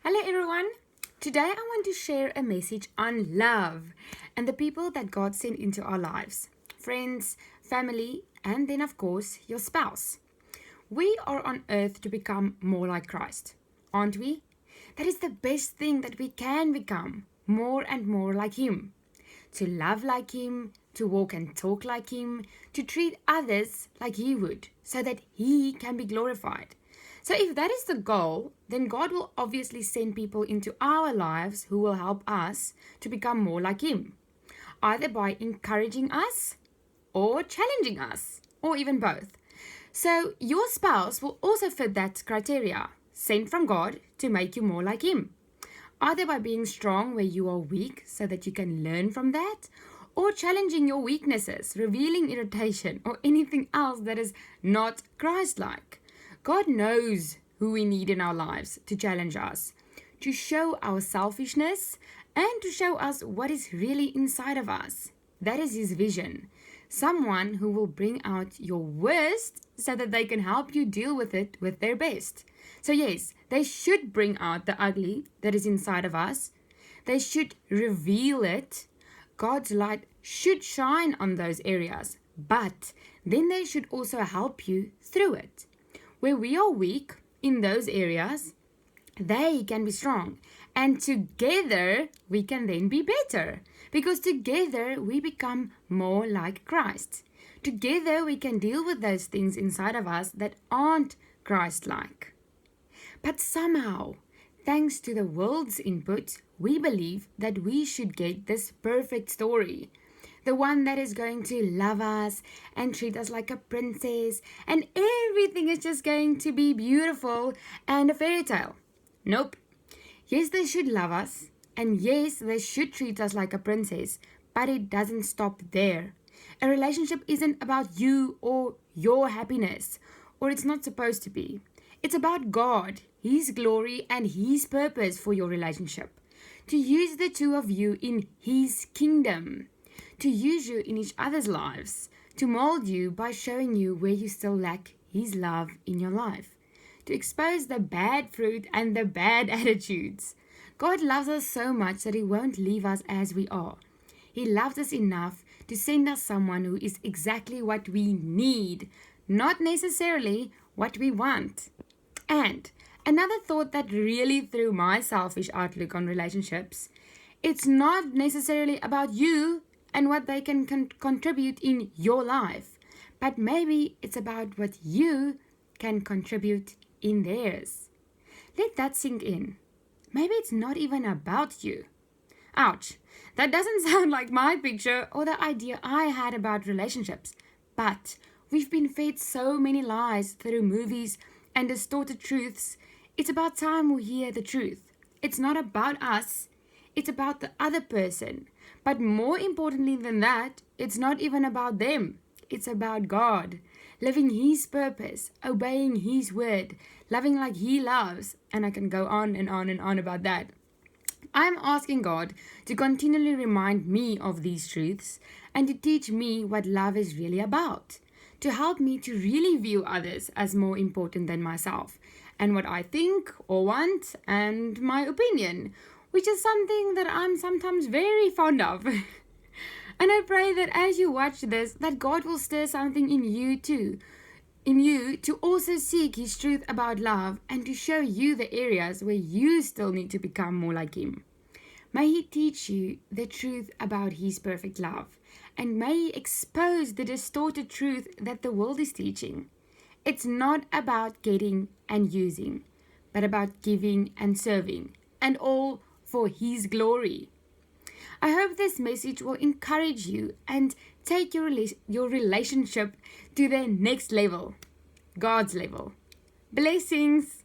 Hello everyone. Today I want to share a message on love and the people that God sent into our lives. Friends, family, and then of course your spouse. We are on earth to become more like Christ, aren't we? That is the best thing that we can become, more and more like Him. To love like Him, to walk and talk like Him, to treat others like He would, so that He can be glorified. So, if that is the goal, then God will obviously send people into our lives who will help us to become more like Him, either by encouraging us or challenging us, or even both. So, your spouse will also fit that criteria, sent from God to make you more like Him, either by being strong where you are weak so that you can learn from that, or challenging your weaknesses, revealing irritation, or anything else that is not Christ like. God knows who we need in our lives to challenge us, to show our selfishness, and to show us what is really inside of us. That is His vision. Someone who will bring out your worst so that they can help you deal with it with their best. So yes, they should bring out the ugly that is inside of us. They should reveal it. God's light should shine on those areas, but then they should also help you through it. Where we are weak in those areas, they can be strong. And together, we can then be better. Because together, we become more like Christ. Together, we can deal with those things inside of us that aren't Christ-like. But somehow, thanks to the world's input, we believe that we should get this perfect story. The one that is going to love us and treat us like a princess, and everything is just going to be beautiful and a fairy tale. Nope. Yes, they should love us, and yes, they should treat us like a princess, but it doesn't stop there. A relationship isn't about you or your happiness, or it's not supposed to be. It's about God, His glory, and His purpose for your relationship. To use the two of you in His kingdom. To use you in each other's lives, to mold you by showing you where you still lack His love in your life, to expose the bad fruit and the bad attitudes. God loves us so much that He won't leave us as we are. He loves us enough to send us someone who is exactly what we need, not necessarily what we want. And another thought that really threw my selfish outlook on relationships, it's not necessarily about you and what they can contribute in your life. But maybe it's about what you can contribute in theirs. Let that sink in. Maybe it's not even about you. Ouch, that doesn't sound like my picture or the idea I had about relationships. But we've been fed so many lies through movies and distorted truths. It's about time we hear the truth. It's not about us. It's about the other person. But more importantly than that, it's not even about them. It's about God, living His purpose, obeying His word, loving like He loves. And I can go on and on and on about that. I'm asking God to continually remind me of these truths and to teach me what love is really about. To help me to really view others as more important than myself and what I think or want and my opinion, which is something that I'm sometimes very fond of. And I pray that as you watch this, that God will stir something in you too. In you to also seek His truth about love and to show you the areas where you still need to become more like Him. May He teach you the truth about His perfect love. And may He expose the distorted truth that the world is teaching. It's not about getting and using, but about giving and serving. And all for His glory. I hope this message will encourage you and take your relationship to the next level, God's level. Blessings.